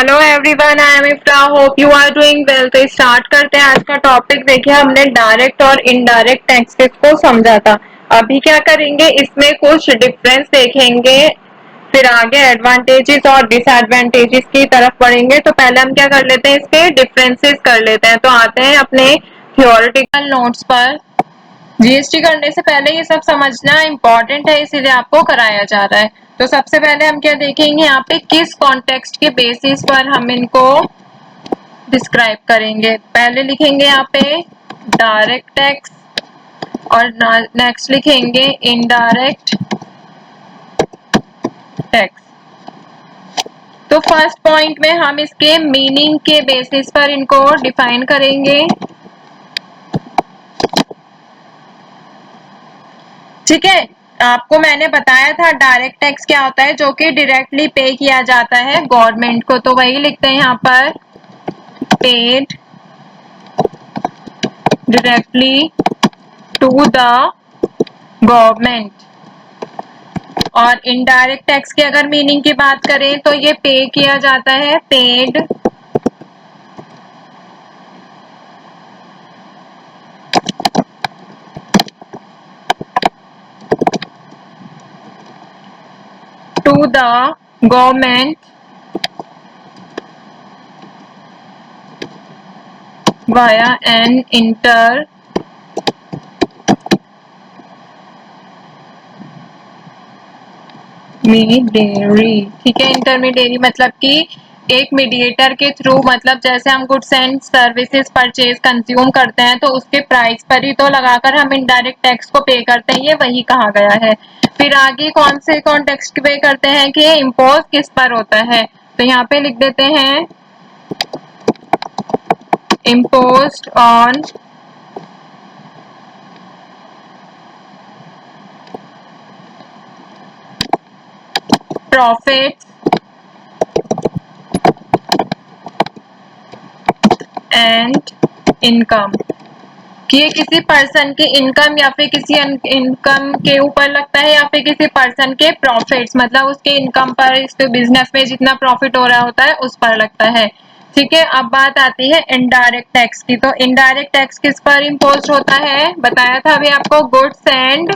Hello everyone, I am Ifra. Hope you are doing well. तो start करते हैं आज का टॉपिक। देखिए, हमने डायरेक्ट और इनडायरेक्ट टैक्सेस को समझा था। अभी क्या करेंगे, इसमें कुछ डिफरेंस देखेंगे, फिर आगे एडवांटेजेस और डिसएडवांटेजेस की तरफ बढ़ेंगे। तो पहले हम क्या कर लेते हैं, इसके डिफरेंसेस कर लेते हैं। तो आते हैं अपने थियोरेटिकल नोट्स पर। जीएसटी करने से पहले ये सब समझना इम्पोर्टेंट है, इसीलिए आपको कराया जा रहा है। तो सबसे पहले हम क्या देखेंगे, यहाँ पे किस कॉन्टेक्स्ट के बेसिस पर हम इनको डिस्क्राइब करेंगे। पहले लिखेंगे यहाँ पे डायरेक्ट टैक्स और नेक्स्ट लिखेंगे इनडायरेक्ट टैक्स। तो फर्स्ट पॉइंट में हम इसके मीनिंग के बेसिस पर इनको डिफाइन करेंगे। ठीक है, आपको मैंने बताया था डायरेक्ट टैक्स क्या होता है, जो कि डायरेक्टली पे किया जाता है गवर्नमेंट को। तो वही लिखते हैं यहाँ पर, paid directly to the government. और इनडायरेक्ट टैक्स की अगर मीनिंग की बात करें तो ये पे किया जाता है, paid to the government via an intermediary. ठीक है, इंटरमीडियरी मतलब कि एक मीडिएटर के थ्रू, मतलब जैसे हम goods and services purchase consume करते हैं तो उसके प्राइस पर ही तो लगाकर हम इनडायरेक्ट टैक्स को पे करते हैं, ये वही कहा गया है। फिर आगे कौन से कॉन्टेक्स्ट पे करते हैं कि इम्पोज किस पर होता है, तो यहाँ पे लिख देते हैं imposed on profits and income। कि ये किसी पर्सन की इनकम या फिर किसी इनकम के ऊपर लगता है, या फिर किसी पर्सन के प्रॉफिट्स, मतलब उसके इनकम पर, इसके बिजनेस में जितना प्रॉफिट हो रहा होता है उस पर लगता है। ठीक है, अब बात आती है इनडायरेक्ट टैक्स की। तो इनडायरेक्ट टैक्स किस पर इम्पोज होता है, बताया था अभी आपको, गुड्स एंड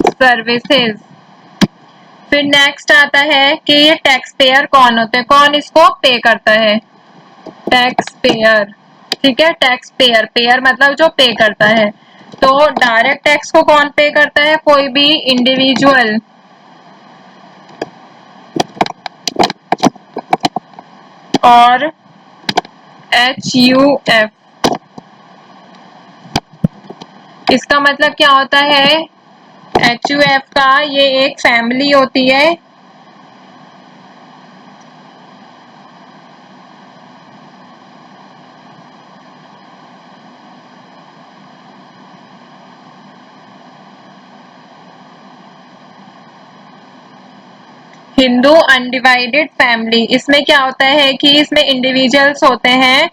सर्विसेज। फिर नेक्स्ट आता है कि ये टैक्स पेयर कौन होते हैं, कौन इसको पे करता है, टैक्स पेयर। ठीक है, टैक्स पेयर, पेयर मतलब जो पे करता है। तो डायरेक्ट टैक्स को कौन पे करता है, कोई भी इंडिविजुअल और HUF। इसका मतलब क्या होता है, HUF का ये एक फैमिली होती है। हिंदू अनडिवाइडेड फैमिली, इसमें क्या होता है कि इसमें इंडिविजुअल्स होते हैं,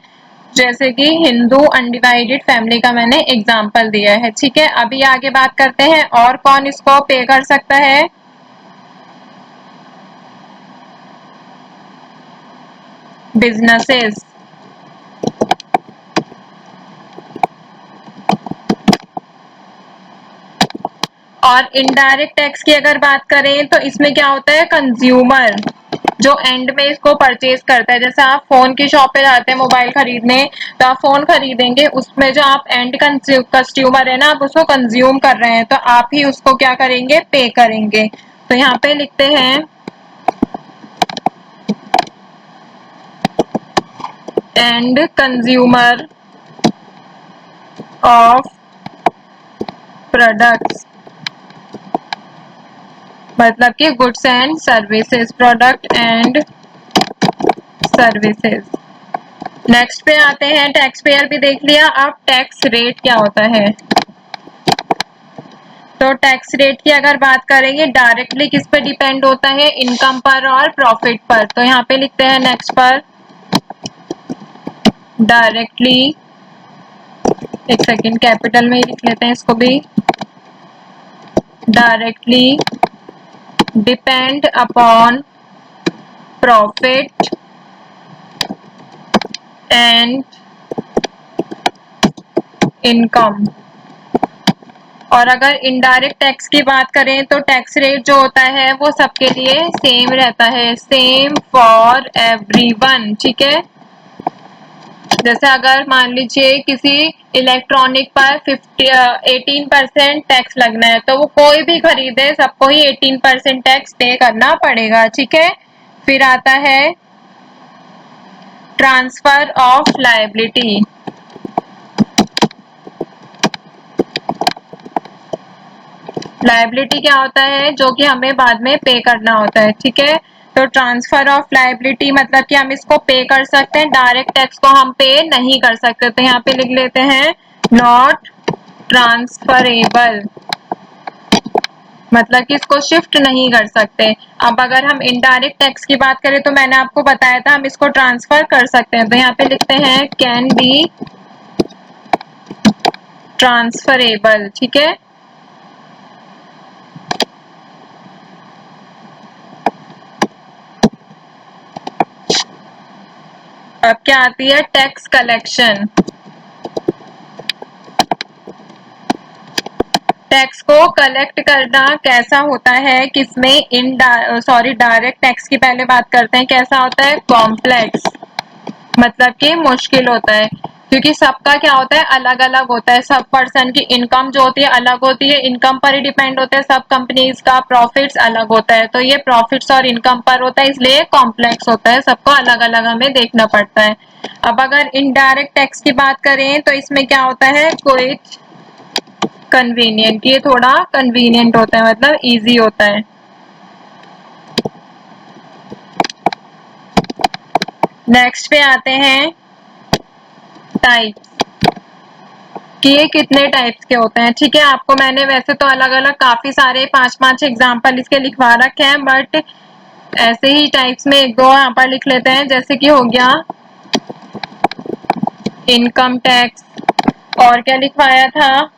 जैसे कि हिंदू अनडिवाइडेड फैमिली का मैंने एग्जांपल दिया है। ठीक है, अभी आगे बात करते हैं और कौन इसको पे कर सकता है, बिजनेसेस। और इनडायरेक्ट टैक्स की अगर बात करें तो इसमें क्या होता है, कंज्यूमर जो एंड में इसको परचेज करता है। जैसे आप फोन की शॉप पे जाते हैं मोबाइल खरीदने, तो आप फोन खरीदेंगे, उसमें जो आप एंड कंज्यूमर है ना, आप उसको कंज्यूम कर रहे हैं, तो आप ही उसको क्या करेंगे, पे करेंगे। तो यहाँ पे लिखते हैं एंड कंज्यूमर ऑफ प्रोडक्ट्स, मतलब कि goods and services, product and services. Next पे आते हैं, टैक्स पेयर भी देख लिया, अब टैक्स रेट क्या होता है। तो टैक्स रेट की अगर बात करेंगे, डायरेक्टली किस पे डिपेंड होता है, इनकम पर और प्रॉफिट पर। तो यहाँ पे लिखते हैं नेक्स्ट पर, डायरेक्टली, एक सेकेंड कैपिटल में ही लिख लेते हैं इसको भी, directly depend upon profit and income. और अगर इनडायरेक्ट टैक्स की बात करें तो टैक्स रेट जो होता है वो सबके लिए सेम रहता है, सेम फॉर एवरीवन, ठीक है। जैसे अगर मान लीजिए किसी इलेक्ट्रॉनिक पर 18% टैक्स लगना है तो वो कोई भी खरीदे सबको ही 18% टैक्स पे करना पड़ेगा, ठीक है। फिर आता है ट्रांसफर ऑफ लायबिलिटी। लायबिलिटी क्या होता है, जो कि हमें बाद में पे करना होता है, ठीक है। तो ट्रांसफर ऑफ लायबिलिटी मतलब कि हम इसको पे कर सकते हैं, डायरेक्ट टैक्स को हम पे नहीं कर सकते। तो यहाँ पे लिख लेते हैं नॉट ट्रांसफरेबल, मतलब कि इसको शिफ्ट नहीं कर सकते। अब अगर हम इनडायरेक्ट टैक्स की बात करें तो मैंने आपको बताया था हम इसको ट्रांसफर कर सकते हैं। तो यहाँ पे लिखते हैं कैन बी ट्रांसफरेबल, ठीक है। अब क्या आती है टैक्स कलेक्शन। टैक्स को कलेक्ट करना कैसा होता है, किसमें इन डायरेक्ट टैक्स की पहले बात करते हैं। कैसा होता है, कॉम्प्लेक्स, मतलब कि मुश्किल होता है, क्योंकि सबका क्या होता है अलग अलग होता है। सब पर्सन की इनकम जो होती है अलग होती है, इनकम पर ही डिपेंड होता है। सब कंपनीज का प्रॉफिट्स अलग होता है, तो ये प्रॉफिट्स और इनकम पर होता है, इसलिए कॉम्प्लेक्स होता है, सबको अलग अलग हमें देखना पड़ता है। अब अगर इनडायरेक्ट टैक्स की बात करें तो इसमें क्या होता है क्विक कन्वीनियंट, ये थोड़ा कन्वीनियंट होता है, मतलब इजी होता है। नेक्स्ट पे आते हैं टाइप्स, कि ये कितने टाइप्स के होते हैं, ठीक है। आपको मैंने वैसे तो अलग अलग काफी सारे 5-5 एग्जाम्पल इसके लिखवा रखे हैं, बट ऐसे ही टाइप्स में एक दो यहाँ पर लिख लेते हैं। जैसे कि हो गया इनकम टैक्स, और क्या लिखवाया था,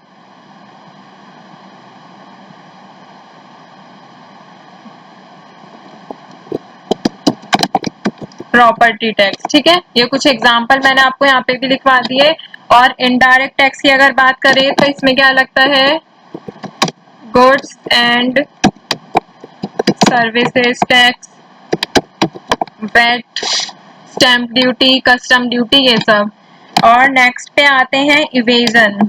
प्रॉपर्टी टैक्स, ठीक है। ये कुछ एग्जाम्पल मैंने आपको यहाँ पे भी लिखवा दिए। और इनडायरेक्ट टैक्स की अगर बात करें तो इसमें क्या लगता है, goods and services tax, VAT, stamp duty, custom duty, ये सब। और नेक्स्ट पे आते हैं इवेजन,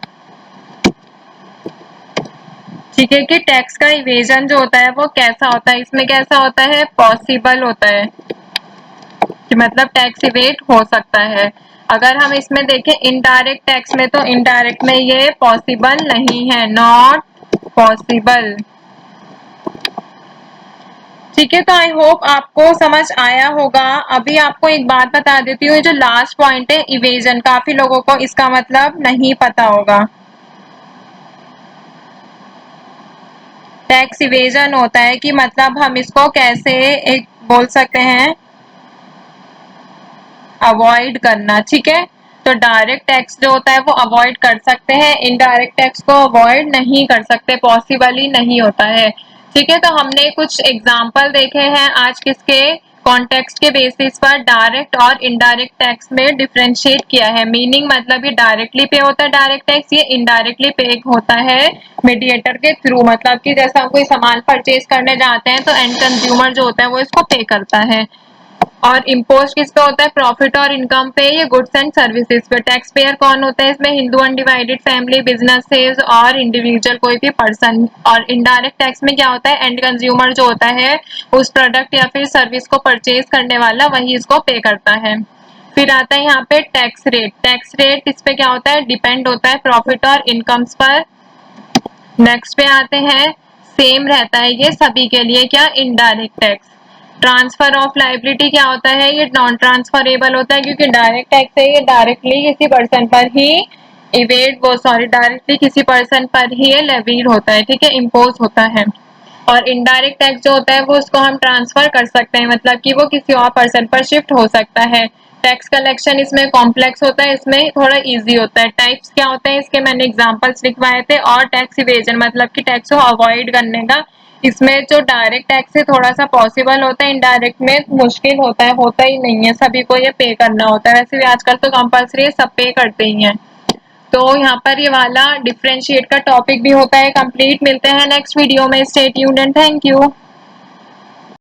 ठीक है, कि टैक्स का इवेजन जो होता है वो कैसा होता है। इसमें कैसा होता है, पॉसिबल होता है, कि मतलब टैक्स इवेट हो सकता है। अगर हम इसमें देखें इनडायरेक्ट टैक्स में, तो इनडायरेक्ट में ये पॉसिबल नहीं है, नॉट पॉसिबल, ठीक है। तो आई होप आपको समझ आया होगा। अभी आपको एक बात बता देती हूँ, जो लास्ट पॉइंट है इवेजन, काफी लोगों को इसका मतलब नहीं पता होगा। टैक्स इवेजन होता है कि मतलब हम इसको कैसे एक बोल सकते हैं, अवॉइड करना, ठीक है। तो डायरेक्ट टैक्स जो होता है वो अवॉइड कर सकते हैं, इनडायरेक्ट टैक्स को अवॉइड नहीं कर सकते, पॉसिबल ही नहीं होता है, ठीक है। तो हमने कुछ एग्जाम्पल देखे हैं आज किसके, कॉन्टेक्स्ट के बेसिस पर डायरेक्ट और इनडायरेक्ट टैक्स में डिफरेंशिएट किया है। मीनिंग मतलब ये डायरेक्टली पे होता है डायरेक्ट टैक्स, ये इनडायरेक्टली पे होता है मीडिएटर के थ्रू। मतलब कि जैसा हम कोई सामान परचेज करने जाते हैं तो एंड कंज्यूमर जो होता है वो इसको पे करता है। और इम्पोज किस पे होता है, प्रॉफिट और इनकम पे, ये गुड्स एंड सर्विसेज पे। टैक्स पेयर कौन होता है इसमें, हिंदू अनडिवाइडेड फैमिली, बिजनेसेस और इंडिविजुअल कोई भी पर्सन। और इनडायरेक्ट टैक्स में क्या होता है, एंड कंज्यूमर जो होता है उस प्रोडक्ट या फिर सर्विस को परचेज करने वाला वही इसको पे करता है। फिर आता है यहाँ पे टैक्स रेट। टैक्स रेट इस पे क्या होता है, डिपेंड होता है प्रॉफिट और इनकम्स पर। नेक्स्ट पे आते हैं, सेम रहता है ये सभी के लिए, क्या, indirect tax. Transfer of liability क्या होता है, ये नॉन ट्रांसफरेबल होता है, क्योंकि डायरेक्ट टैक्स है ये डायरेक्टली किसी पर्सन पर ही इवेट वो सॉरी डायरेक्टली किसी पर्सन पर ही ये लेवीड होता है, ठीक है, इम्पोज होता है। और इनडायरेक्ट टैक्स जो होता है वो उसको हम ट्रांसफर कर सकते हैं, मतलब कि वो किसी और पर्सन पर शिफ्ट हो सकता है। टैक्स कलेक्शन इसमें कॉम्प्लेक्स होता है, इसमें थोड़ा इजी होता है। टाइप्स क्या होते हैं इसके मैंने एग्जांपल्स लिखवाए थे। और टैक्स इवेजन मतलब कि टैक्स को अवॉइड करने का इसमें जो डायरेक्ट टैक्स है थोड़ा-सा पॉसिबल होता है, इनडायरेक्ट में मुश्किल होता ही नहीं है, सभी को ये पे करना होता है। वैसे भी आजकल तो कंपल्सरी है, सब पे करते ही हैं। तो यहाँ पर ये वाला डिफरेंशिएट का टॉपिक भी होता है कंप्लीट। मिलते हैं नेक्स्ट वीडियो में। Stay tuned and thank you.